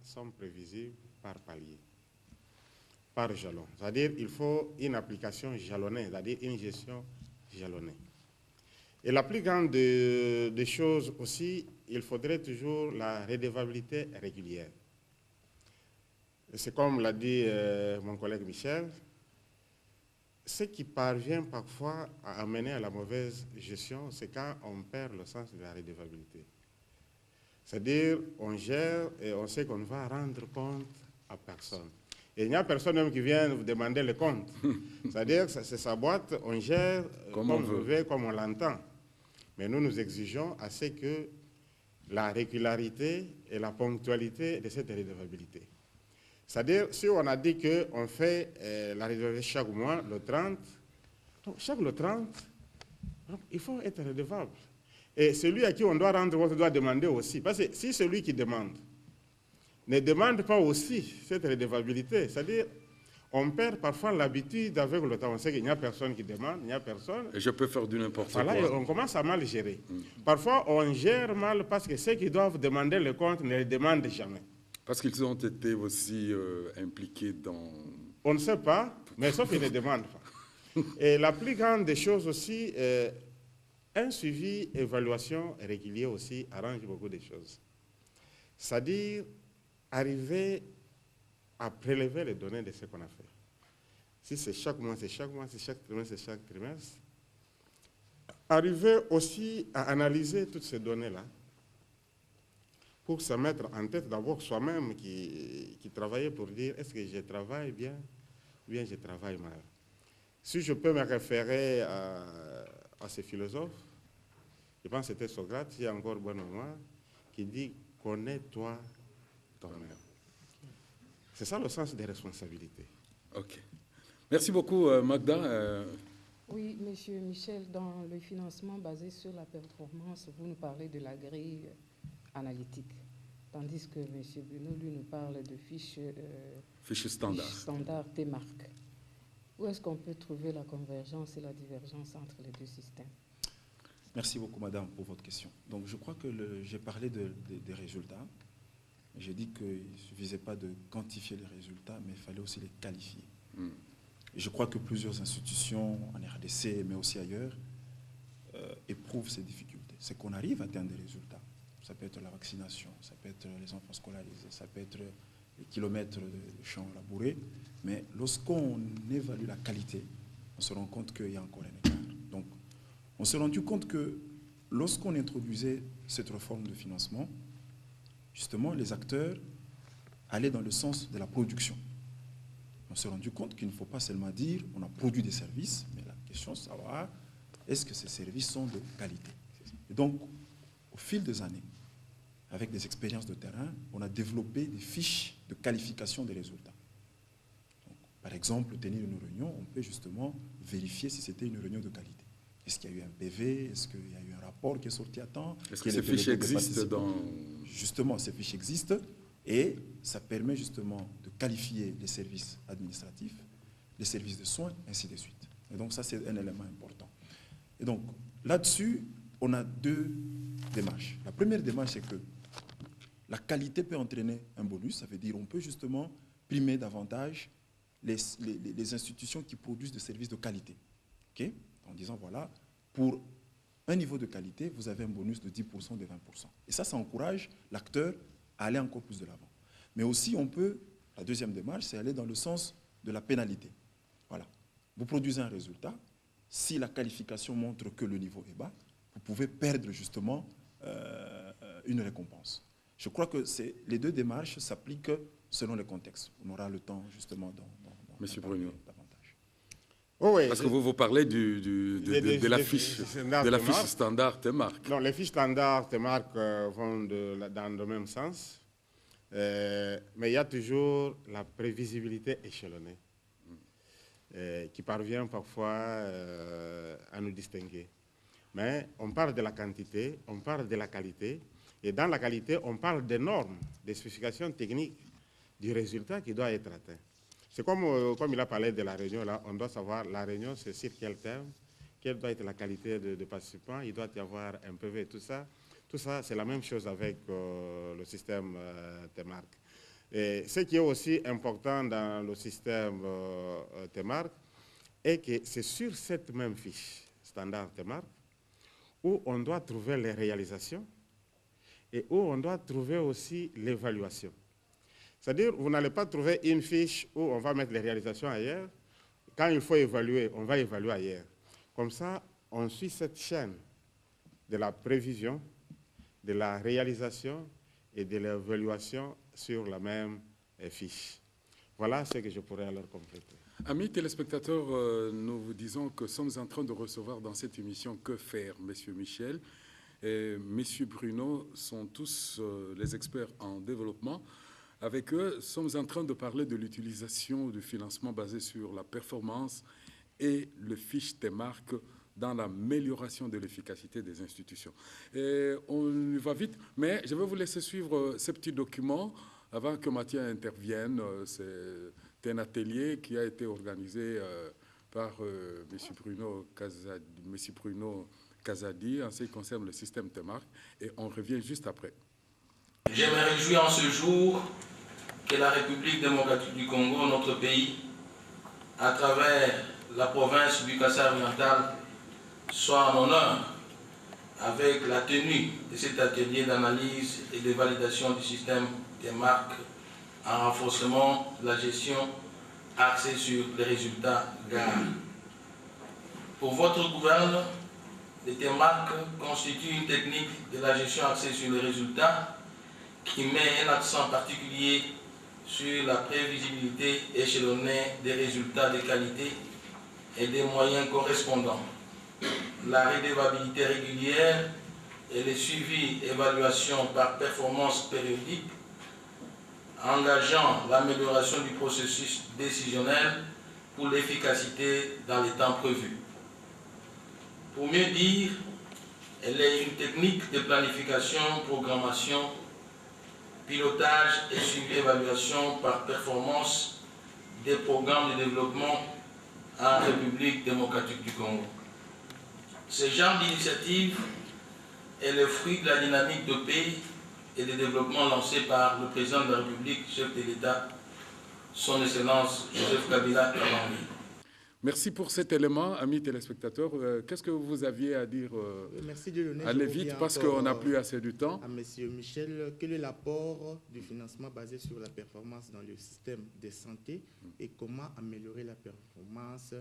sont prévisibles par palier, par jalon. C'est-à-dire qu'il faut une application jalonnée, c'est-à-dire une gestion jalonnée. Et la plus grande des choses aussi, il faudrait toujours la redevabilité régulière. C'est comme l'a dit mon collègue Michel, ce qui parvient parfois à amener à la mauvaise gestion, c'est quand on perd le sens de la redevabilité. C'est-à-dire, on gère et on sait qu'on ne va rendre compte à personne. Et il n'y a personne même qui vient vous demander le compte. C'est-à-dire, c'est sa boîte, on gère comme on veut, comme on l'entend. Mais nous, nous exigeons à ce que la régularité et la ponctualité de cette redevabilité. C'est-à-dire, si on a dit qu'on fait la redevabilité chaque mois, le 30, donc chaque le 30, il faut être redevable. Et celui à qui on doit rendre compte doit demander aussi. Parce que si celui qui demande ne demande pas aussi cette redevabilité, c'est-à-dire on perd parfois l'habitude avec le temps. On sait qu'il n'y a personne qui demande, il n'y a personne. Et je peux faire du n'importe quoi. Et on commence à mal gérer. Parfois, on gère mal parce que ceux qui doivent demander le compte ne le demandent jamais. Parce qu'ils ont été aussi impliqués dans... On ne sait pas, mais sauf qu'ils ne demandent pas. Et la plus grande des choses aussi, un suivi, évaluation régulier aussi arrange beaucoup de choses. C'est-à-dire arriver à prélever les données de ce qu'on a fait. Si c'est chaque mois, c'est chaque mois, si c'est chaque trimestre, c'est chaque trimestre. Arriver aussi à analyser toutes ces données-là pour se mettre en tête d'abord soi-même qui travaillait pour dire est-ce que je travaille bien ou bien je travaille mal. Si je peux me référer à ces philosophes, je pense que c'était Socrate, il y a encore bon mémoire, qui dit « connais-toi toi-même ». C'est ça le sens des responsabilités. Ok. Merci beaucoup, Magda. Oui, Monsieur Michel, dans le financement basé sur la performance, vous nous parlez de la grille analytique, tandis que M. Bruno, lui, nous parle de fiches standard T-mark. Où est-ce qu'on peut trouver la convergence et la divergence entre les deux systèmes? Merci beaucoup, madame, pour votre question. Donc, je crois que j'ai parlé des résultats. J'ai dit qu'il ne suffisait pas de quantifier les résultats, mais il fallait aussi les qualifier. Et je crois que plusieurs institutions, en RDC, mais aussi ailleurs, éprouvent ces difficultés. C'est qu'on arrive à atteindre des résultats. Ça peut être la vaccination, ça peut être les enfants scolarisés, ça peut être les kilomètres de champs labourés, mais lorsqu'on évalue la qualité, on se rend compte qu'il y a encore un écart. Donc, on s'est rendu compte que lorsqu'on introduisait cette réforme de financement, justement, les acteurs allaient dans le sens de la production. On s'est rendu compte qu'il ne faut pas seulement dire on a produit des services, mais la question c'est de savoir est-ce que ces services sont de qualité. Et donc, au fil des années, avec des expériences de terrain, on a développé des fiches de qualification des résultats. Donc, par exemple, tenir une réunion, on peut justement vérifier si c'était une réunion de qualité. Est-ce qu'il y a eu un PV? Est-ce qu'il y a eu un rapport qui est sorti à temps? Est-ce que ces fiches existent dans... Justement, ces fiches existent et ça permet justement de qualifier les services administratifs, les services de soins, ainsi de suite. Et donc ça, c'est un élément important. Et donc, là-dessus, on a deux démarches. La première démarche, c'est que la qualité peut entraîner un bonus. Ça veut dire qu'on peut justement primer davantage les institutions qui produisent des services de qualité. Okay? En disant, voilà, pour un niveau de qualité, vous avez un bonus de 10%, de 20%. Et ça encourage l'acteur à aller encore plus de l'avant. Mais aussi, on peut, la deuxième démarche, c'est aller dans le sens de la pénalité. Voilà. Vous produisez un résultat. Si la qualification montre que le niveau est bas, vous pouvez perdre justement une récompense. Je crois que les deux démarches s'appliquent selon le contexte. On aura le temps justement d'en parler davantage. Oh oui, parce que vous parlez de la fiche standard T-mark. Non, les fiches standards T-mark vont dans le même sens, mais il y a toujours la prévisibilité échelonnée qui parvient parfois à nous distinguer. Mais on parle de la quantité, on parle de la qualité, et dans la qualité, on parle des normes, des spécifications techniques du résultat qui doit être atteint. C'est comme il a parlé de la réunion, là, on doit savoir la réunion, c'est sur quel terme, quelle doit être la qualité de participants, il doit y avoir un PV, tout ça. Tout ça, c'est la même chose avec le système TEMARC. Et ce qui est aussi important dans le système TEMARC est que c'est sur cette même fiche standard TEMARC où on doit trouver les réalisations et où on doit trouver aussi l'évaluation. C'est-à-dire, vous n'allez pas trouver une fiche où on va mettre les réalisations ailleurs. Quand il faut évaluer, on va évaluer ailleurs. Comme ça, on suit cette chaîne de la prévision, de la réalisation et de l'évaluation sur la même fiche. Voilà ce que je pourrais alors compléter. Amis téléspectateurs, nous vous disons que nous sommes en train de recevoir dans cette émission Que faire, Monsieur Michel et Monsieur Bruno sont tous les experts en développement. Avec eux, nous sommes en train de parler de l'utilisation du financement basé sur la performance et le fiche TEMARC dans l'amélioration de l'efficacité des institutions. Et on y va vite, mais je vais vous laisser suivre ces petits documents avant que Mathieu intervienne. C'est un atelier qui a été organisé par M. Bruno Kazadi en ce qui concerne le système TEMARC, et on revient juste après. Je me réjouis en ce jour que la République démocratique du Congo, notre pays, à travers la province du Kassai oriental, soit en honneur avec la tenue de cet atelier d'analyse et de validation du système TEMARC en renforcement de la gestion axée sur les résultats gagnés. Pour votre gouverne, le TEMARC constitue une technique de la gestion axée sur les résultats qui met un accent particulier sur la prévisibilité échelonnée des résultats de qualité et des moyens correspondants, la redevabilité régulière et le suivi évaluation par performance périodique, engageant l'amélioration du processus décisionnel pour l'efficacité dans les temps prévus. Pour mieux dire, elle est une technique de planification, programmation, pilotage et suivi évaluation par performance des programmes de développement en République démocratique du Congo. Ce genre d'initiative est le fruit de la dynamique de paix et de développement lancée par le président de la République, chef de l'État, son Excellence Joseph Kabila Kabange. Merci pour cet élément, amis téléspectateurs. Qu'est-ce que vous aviez à dire? Merci de l'honneur. Allez vite parce qu'on n'a plus assez de temps. À M. Michel, quel est l'apport du financement basé sur la performance dans le système de santé et comment améliorer la performance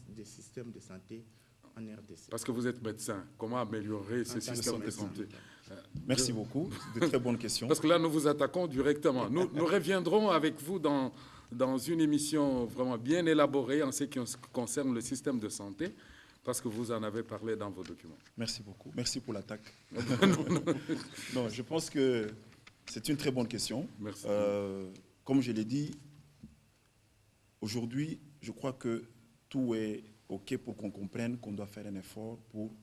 des systèmes de santé en RDC? Parce que vous êtes médecin, comment améliorer ce système de santé? Merci beaucoup, de très bonnes questions. Parce que là, nous vous attaquons directement. Nous reviendrons avec vous dans une émission vraiment bien élaborée en ce qui concerne le système de santé, parce que vous en avez parlé dans vos documents. Merci beaucoup. Merci pour l'attaque. Non, je pense que c'est une très bonne question. Merci. Comme je l'ai dit, aujourd'hui, je crois que tout est OK pour qu'on comprenne qu'on doit faire un effort pour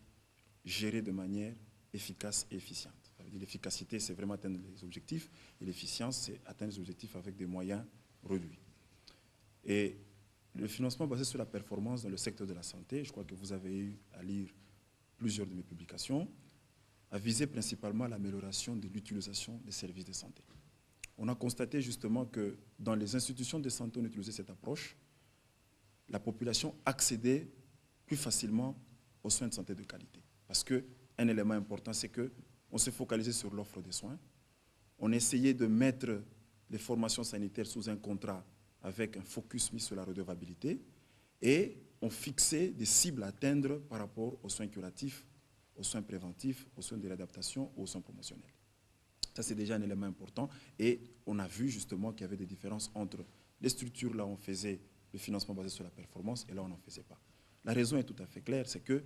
gérer de manière efficace et efficiente. L'efficacité, c'est vraiment atteindre les objectifs, et l'efficience, c'est atteindre les objectifs avec des moyens réduits. Et le financement basé sur la performance dans le secteur de la santé, je crois que vous avez eu à lire plusieurs de mes publications, a visé principalement l'amélioration de l'utilisation des services de santé. On a constaté justement que dans les institutions de santé, on utilisait cette approche, la population accédait plus facilement aux soins de santé de qualité. Parce qu'un élément important, c'est qu'on s'est focalisé sur l'offre de soins, on essayait de mettre les formations sanitaires sous un contrat avec un focus mis sur la redevabilité, et on fixait des cibles à atteindre par rapport aux soins curatifs, aux soins préventifs, aux soins de réadaptation, aux soins promotionnels. Ça, c'est déjà un élément important, et on a vu justement qu'il y avait des différences entre les structures là où on faisait le financement basé sur la performance et là où on n'en faisait pas. La raison est tout à fait claire, c'est que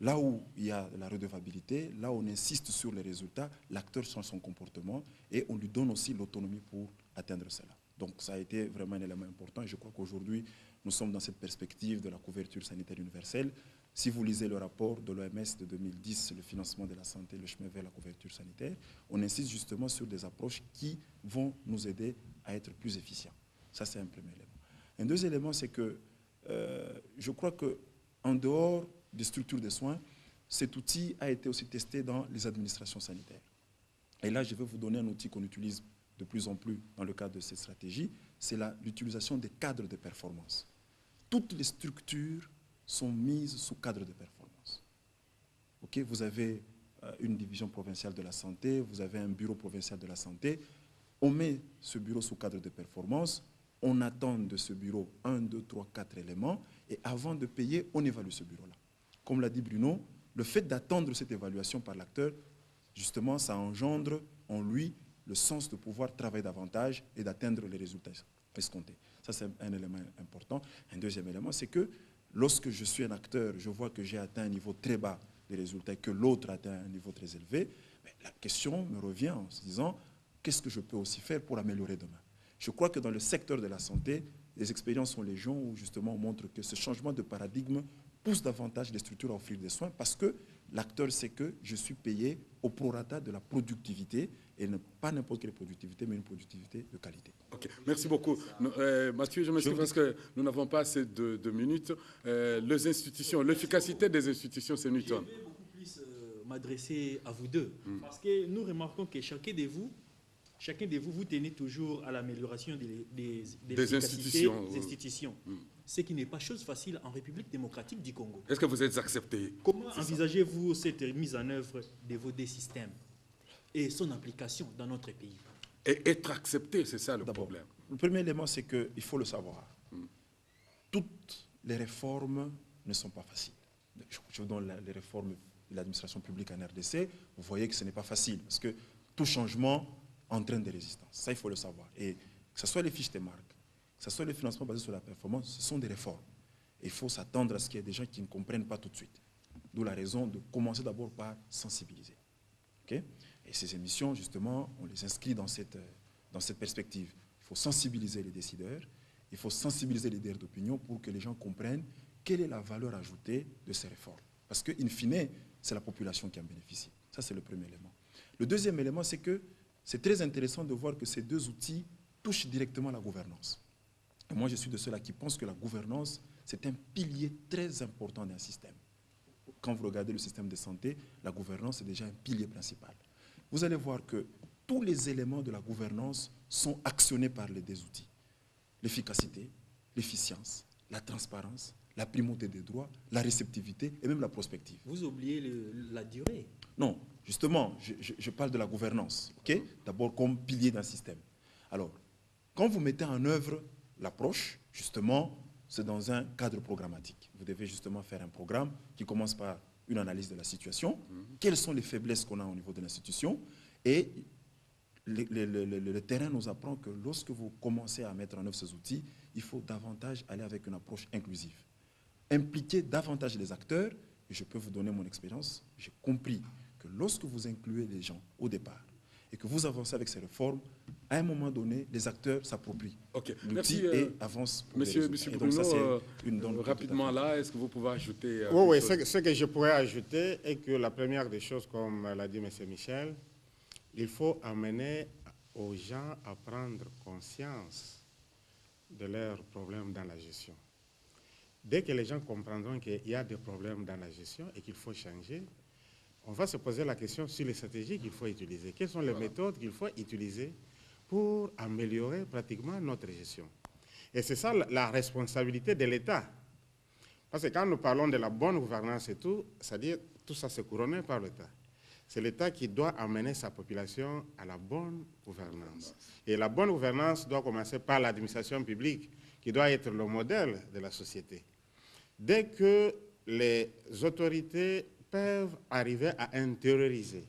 là où il y a la redevabilité, là où on insiste sur les résultats, l'acteur change son comportement et on lui donne aussi l'autonomie pour atteindre cela. Donc ça a été vraiment un élément important et je crois qu'aujourd'hui, nous sommes dans cette perspective de la couverture sanitaire universelle. Si vous lisez le rapport de l'OMS de 2010, le financement de la santé, le chemin vers la couverture sanitaire, on insiste justement sur des approches qui vont nous aider à être plus efficients. Ça, c'est un premier élément. Un deuxième élément, c'est que je crois qu'en dehors des structures de soins, cet outil a été aussi testé dans les administrations sanitaires. Et là, je vais vous donner un outil qu'on utilise de plus en plus dans le cadre de cette stratégie, c'est l'utilisation des cadres de performance. Toutes les structures sont mises sous cadre de performance. Okay, vous avez une division provinciale de la santé, vous avez un bureau provincial de la santé, on met ce bureau sous cadre de performance, on attend de ce bureau 1, 2, 3, 4 éléments, et avant de payer, on évalue ce bureau-là. Comme l'a dit Bruno, le fait d'attendre cette évaluation par l'acteur, justement, ça engendre en lui le sens de pouvoir travailler davantage et d'atteindre les résultats escomptés. Ça, c'est un élément important. Un deuxième élément, c'est que lorsque je suis un acteur, je vois que j'ai atteint un niveau très bas des résultats et que l'autre atteint un niveau très élevé, la question me revient en se disant, qu'est-ce que je peux aussi faire pour améliorer demain? Je crois que dans le secteur de la santé, les expériences sont légion où justement on montre que ce changement de paradigme pousse davantage les structures à offrir des soins parce que l'acteur sait que je suis payé au prorata de la productivité et pas n'importe quelle productivité, mais une productivité de qualité. Ok, merci beaucoup. Mathieu, je m'excuse parce que nous n'avons pas assez de minutes. Les institutions, l'efficacité des institutions, c'est Newton. Je vais beaucoup plus m'adresser à vous deux parce que nous remarquons que chacun de vous, vous tenez toujours à l'amélioration des institutions. Ce qui n'est pas chose facile en République démocratique du Congo. Est-ce que vous êtes accepté? Comment envisagez-vous cette mise en œuvre de vos deux systèmes et son application dans notre pays? Et être accepté, c'est ça le problème. Le premier élément, c'est qu'il faut le savoir. Toutes les réformes ne sont pas faciles. Je vous donne les réformes de l'administration publique en RDC. Vous voyez que ce n'est pas facile parce que tout changement entraîne des résistances. Ça, il faut le savoir. Et que ce soit les fiches de marque, que ce soit les financements basés sur la performance, ce sont des réformes. Et il faut s'attendre à ce qu'il y ait des gens qui ne comprennent pas tout de suite. D'où la raison de commencer d'abord par sensibiliser. Okay? Et ces émissions, justement, on les inscrit dans cette perspective. Il faut sensibiliser les décideurs, il faut sensibiliser les leaders d'opinion pour que les gens comprennent quelle est la valeur ajoutée de ces réformes. Parce qu'in fine, c'est la population qui en bénéficie. Ça, c'est le premier élément. Le deuxième élément, c'est que c'est très intéressant de voir que ces deux outils touchent directement la gouvernance. Et moi, je suis de ceux-là qui pensent que la gouvernance, c'est un pilier très important d'un système. Quand vous regardez le système de santé, la gouvernance est déjà un pilier principal. Vous allez voir que tous les éléments de la gouvernance sont actionnés par les deux outils. L'efficacité, l'efficience, la transparence, la primauté des droits, la réceptivité et même la prospective. Vous oubliez la durée. Non, justement, je parle de la gouvernance, okay? D'abord comme pilier d'un système. Alors, quand vous mettez en œuvre l'approche, justement, c'est dans un cadre programmatique. Vous devez justement faire un programme qui commence par une analyse de la situation, quelles sont les faiblesses qu'on a au niveau de l'institution, et le terrain nous apprend que lorsque vous commencez à mettre en œuvre ces outils, il faut davantage aller avec une approche inclusive. Impliquer davantage les acteurs, et je peux vous donner mon expérience, j'ai compris que lorsque vous incluez les gens au départ, et que vous avancez avec ces réformes, à un moment donné, les acteurs s'approprient l'outil et avancent pour Monsieur Bruno, ça, rapidement là, est-ce que vous pouvez ajouter Oui, ce que je pourrais ajouter est que la première des choses, comme l'a dit M. Michel, il faut amener aux gens à prendre conscience de leurs problèmes dans la gestion. Dès que les gens comprendront qu'il y a des problèmes dans la gestion et qu'il faut changer, on va se poser la question sur les stratégies qu'il faut utiliser. Quelles sont les méthodes qu'il faut utiliser pour améliorer pratiquement notre gestion? Et c'est ça la responsabilité de l'État. Parce que quand nous parlons de la bonne gouvernance et tout, c'est-à-dire tout ça c'est couronné par l'État. C'est l'État qui doit amener sa population à la bonne gouvernance. Et la bonne gouvernance doit commencer par l'administration publique, qui doit être le modèle de la société. Dès que les autorités peuvent arriver à intérioriser,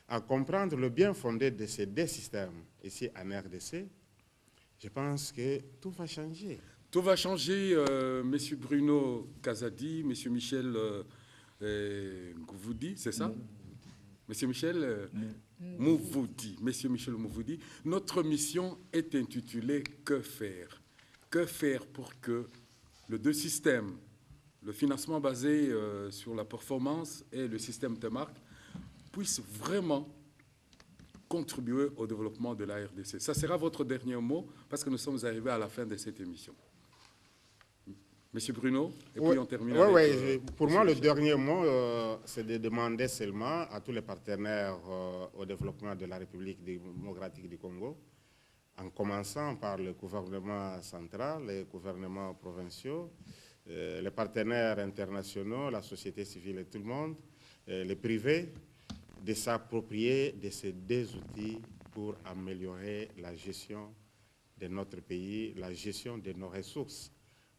à comprendre le bien fondé de ces deux systèmes ici en RDC, je pense que tout va changer. Tout va changer, M. Bruno Kazadi, M. Michel Mouvoudi, c'est ça? M. Michel Mouvoudi. M. Michel Mouvoudi. Notre mission est intitulée « Que faire ?» Que faire pour que les deux systèmes, le financement basé sur la performance et le système TEMARC, puissent vraiment contribuer au développement de la RDC. Ça sera votre dernier mot parce que nous sommes arrivés à la fin de cette émission. Monsieur Bruno, et oui, puis on termine oui, avec... pour moi, le dernier mot, c'est de demander seulement à tous les partenaires au développement de la République démocratique du Congo, en commençant par le gouvernement central, les gouvernements provinciaux, les partenaires internationaux, la société civile et tout le monde, les privés, de s'approprier de ces deux outils pour améliorer la gestion de notre pays, la gestion de nos ressources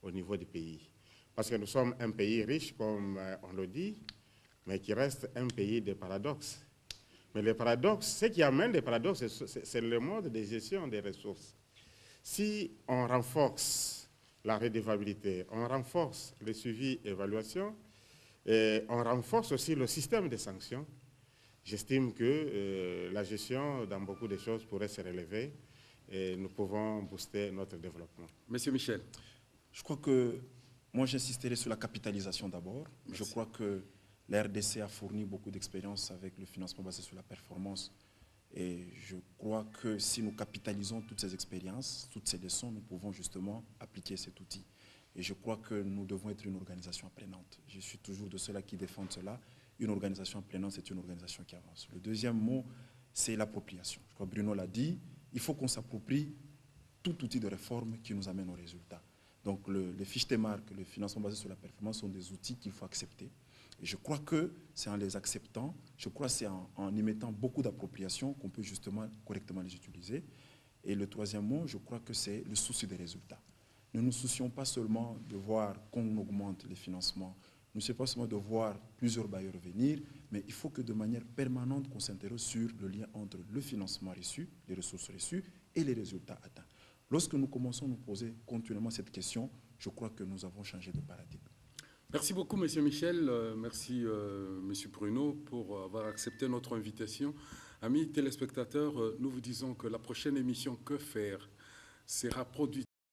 au niveau du pays. Parce que nous sommes un pays riche, comme on le dit, mais qui reste un pays de paradoxes. Mais le paradoxe, ce qui amène des paradoxes, c'est le mode de gestion des ressources. Si on renforce la redevabilité, on renforce le suivi et évaluation, et on renforce aussi le système de sanctions, j'estime que la gestion dans beaucoup de choses pourrait se relever et nous pouvons booster notre développement. Monsieur Michel. Je crois que moi j'insisterai sur la capitalisation d'abord. Je crois que la RDC a fourni beaucoup d'expérience avec le financement basé sur la performance. Et je crois que si nous capitalisons toutes ces expériences, toutes ces leçons, nous pouvons justement appliquer cet outil. Et je crois que nous devons être une organisation apprenante. Je suis toujours de ceux-là qui défendent cela. Une organisation apprenante, c'est une organisation qui avance. Le deuxième mot, c'est l'appropriation. Je crois que Bruno l'a dit, il faut qu'on s'approprie tout outil de réforme qui nous amène au résultat. Donc les fiches T-Mark, le financement basé sur la performance sont des outils qu'il faut accepter. Et je crois que c'est en les acceptant, je crois que c'est en y mettant beaucoup d'appropriation qu'on peut justement correctement les utiliser. Et le troisième mot, je crois que c'est le souci des résultats. Ne nous soucions pas seulement de voir qu'on augmente les financements, ne nous soucions pas seulement de voir plusieurs bailleurs venir, mais il faut que de manière permanente qu'on s'interroge sur le lien entre le financement reçu, les ressources reçues et les résultats atteints. Lorsque nous commençons à nous poser continuellement cette question, je crois que nous avons changé de paradigme. Merci beaucoup, Monsieur Michel. Merci, Monsieur Bruno, pour avoir accepté notre invitation. Amis téléspectateurs, nous vous disons que la prochaine émission Que faire sera produite